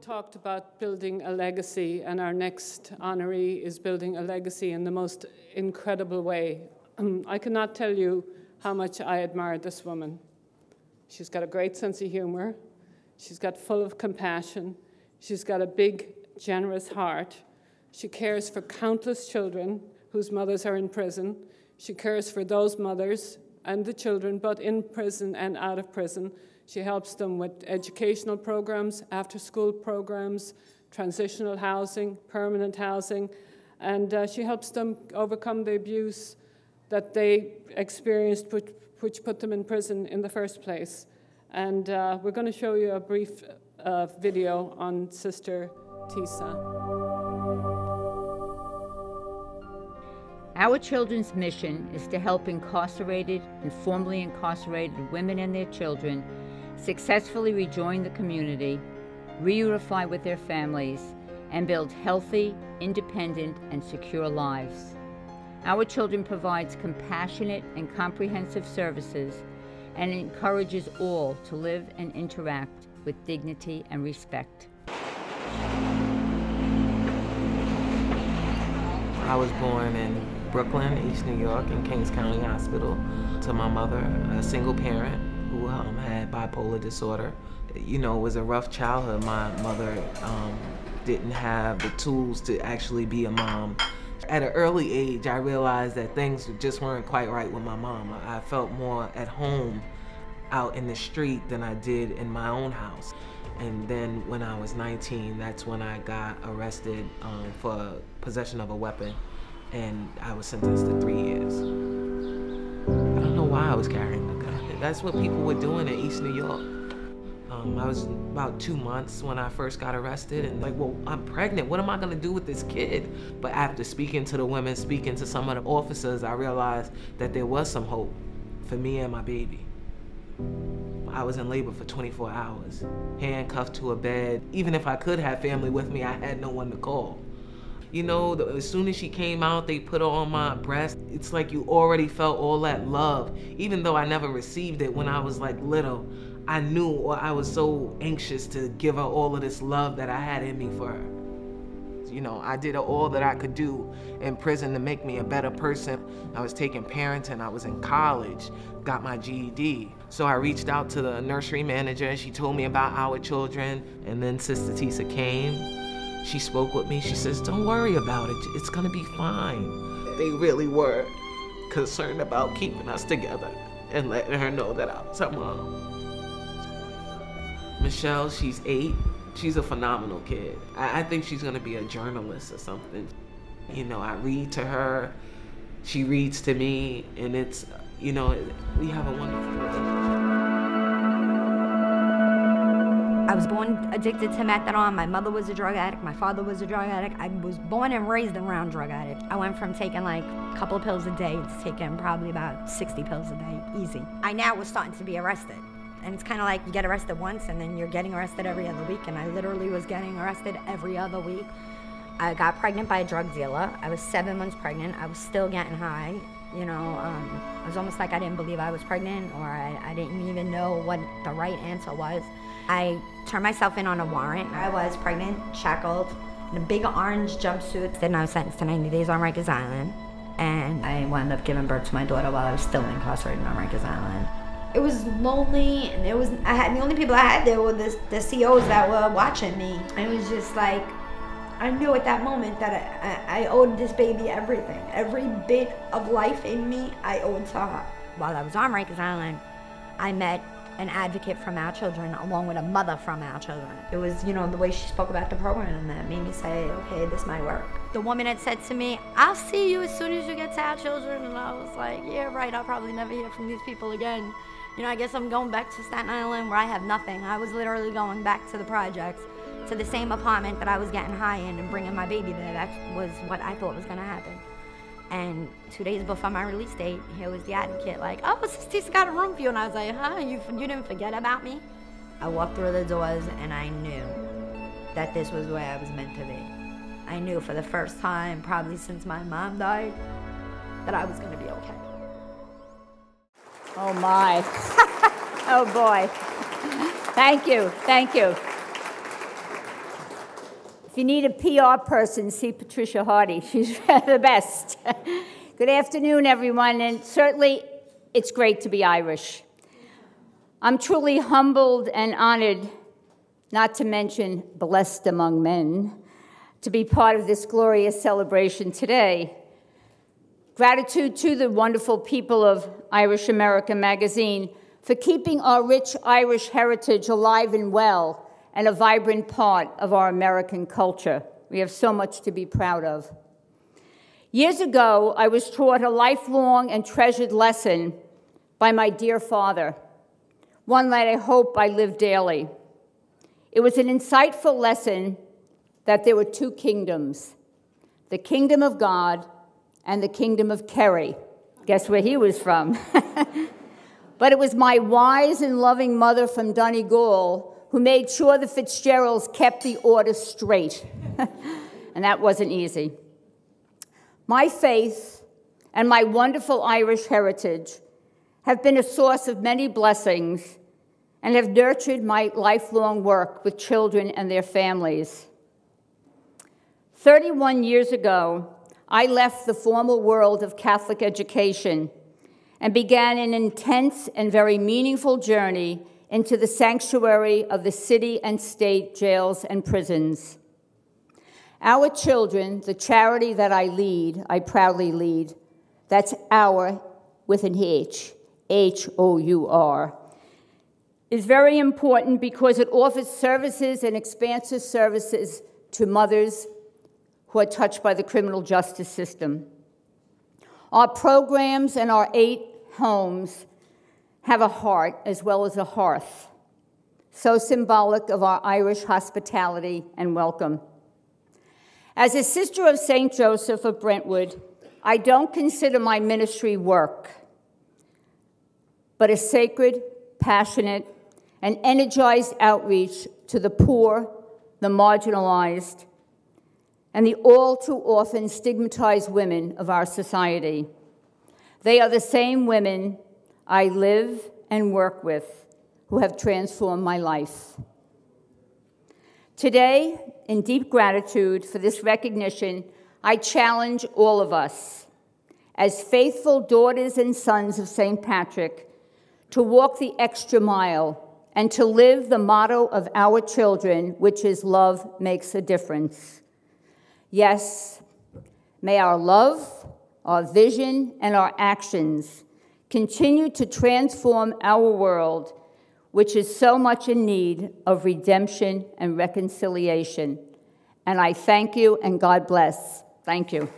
talked about building a legacy, and our next honoree is building a legacy in the most incredible way. I cannot tell you how much I admire this woman. She's got a great sense of humor. She's got full of compassion. She's got a big, generous heart. She cares for countless children whose mothers are in prison. She cares for those mothers and the children, both in prison and out of prison. She helps them with educational programs, after-school programs, transitional housing, permanent housing, and she helps them overcome the abuse that they experienced, which put them in prison in the first place. And we're going to show you a brief video on Sister Tesa. Our children's mission is to help incarcerated and formerly incarcerated women and their children successfully rejoin the community, reunify with their families, and build healthy, independent, and secure lives. Our Children provides compassionate and comprehensive services and encourages all to live and interact with dignity and respect. I was born in Brooklyn, East New York, in Kings County Hospital, to my mother, a single parent who had bipolar disorder. You know, it was a rough childhood. My mother didn't have the tools to actually be a mom. At an early age, I realized that things just weren't quite right with my mom. I felt more at home out in the street than I did in my own house. And then when I was 19, that's when I got arrested for possession of a weapon, and I was sentenced to 3 years. I don't know why I was carrying the gun. That's what people were doing in East New York. I was about 2 months when I first got arrested, and like, well, I'm pregnant. What am I gonna do with this kid? But after speaking to the women, speaking to some of the officers, I realized that there was some hope for me and my baby. I was in labor for 24 hours, handcuffed to a bed. Even if I could have family with me, I had no one to call. You know, as soon as she came out, they put her on my breast. It's like you already felt all that love. Even though I never received it when I was like little, I knew, or I was so anxious to give her all of this love that I had in me for her. You know, I did all that I could do in prison to make me a better person. I was taking parenting, I was in college, got my GED. So I reached out to the nursery manager, and she told me about Our Children, and then Sister Tesa came. She spoke with me, she says, don't worry about it, it's gonna be fine. They really were concerned about keeping us together and letting her know that I was her mom. Michelle, she's 8. She's a phenomenal kid. I think she's gonna be a journalist or something. You know, I read to her, she reads to me, and it's, you know, we have a wonderful relationship. I was born addicted to methadone. My mother was a drug addict. My father was a drug addict. I was born and raised around drug addicts. I went from taking like a couple of pills a day to taking probably about 60 pills a day, easy. I now was starting to be arrested. And it's kind of like you get arrested once and then you're getting arrested every other week. And I literally was getting arrested every other week. I got pregnant by a drug dealer. I was 7 months pregnant. I was still getting high. You know, it was almost like I didn't believe I was pregnant, or I didn't even know what the right answer was. I turned myself in on a warrant. I was pregnant, shackled, in a big orange jumpsuit. Then I was sentenced to 90 days on Rikers Island. And I wound up giving birth to my daughter while I was still incarcerated on Rikers Island. It was lonely, and the only people I had there were the COs that were watching me. And it was just like, I knew at that moment that I owed this baby everything. Every bit of life in me, I owed to her. While I was on Rikers Island, I met an advocate from Our Children along with a mother from Our Children. It was, you know, the way she spoke about the program that made me say, okay, this might work. The woman had said to me, I'll see you as soon as you get to Our Children. And I was like, yeah, right, I'll probably never hear from these people again. You know, I guess I'm going back to Staten Island where I have nothing. I was literally going back to the projects, to the same apartment that I was getting high in and bringing my baby there. That was what I thought was gonna happen. And 2 days before my release date, here was the advocate like, oh, Sister Tesa got a room for you. And I was like, huh, you didn't forget about me? I walked through the doors and I knew that this was where I was meant to be. I knew for the first time, probably since my mom died, that I was gonna be okay. Oh my. Oh boy. Thank you, thank you. If you need a PR person, see Patricia Hardy. She's the best. Good afternoon, everyone, and certainly it's great to be Irish. I'm truly humbled and honored, not to mention blessed among men, to be part of this glorious celebration today. Gratitude to the wonderful people of Irish American Magazine for keeping our rich Irish heritage alive and well and a vibrant part of our American culture. We have so much to be proud of. Years ago, I was taught a lifelong and treasured lesson by my dear father, one that I hope I live daily. It was an insightful lesson that there were two kingdoms, the kingdom of God and the kingdom of Kerry. Guess where he was from? But it was my wise and loving mother from Donegal who made sure the Fitzgeralds kept the order straight. And that wasn't easy. My faith and my wonderful Irish heritage have been a source of many blessings and have nurtured my lifelong work with children and their families. 31 years ago, I left the formal world of Catholic education and began an intense and very meaningful journey into the sanctuary of the city and state jails and prisons. Our Children, the charity that I proudly lead, that's our with an H, H-O-U-R, is very important because it offers services and expansive services to mothers who are touched by the criminal justice system. Our programs and our 8 homes have a heart as well as a hearth, so symbolic of our Irish hospitality and welcome. As a sister of St. Joseph of Brentwood, I don't consider my ministry work, but a sacred, passionate, and energized outreach to the poor, the marginalized, and the all too often stigmatized women of our society. They are the same women I live and work with who have transformed my life. Today, in deep gratitude for this recognition, I challenge all of us, as faithful daughters and sons of St. Patrick, to walk the extra mile and to live the motto of our children, which is love makes a difference. Yes, may our love, our vision, and our actions continue to transform our world, which is so much in need of redemption and reconciliation. And I thank you, and God bless. Thank you.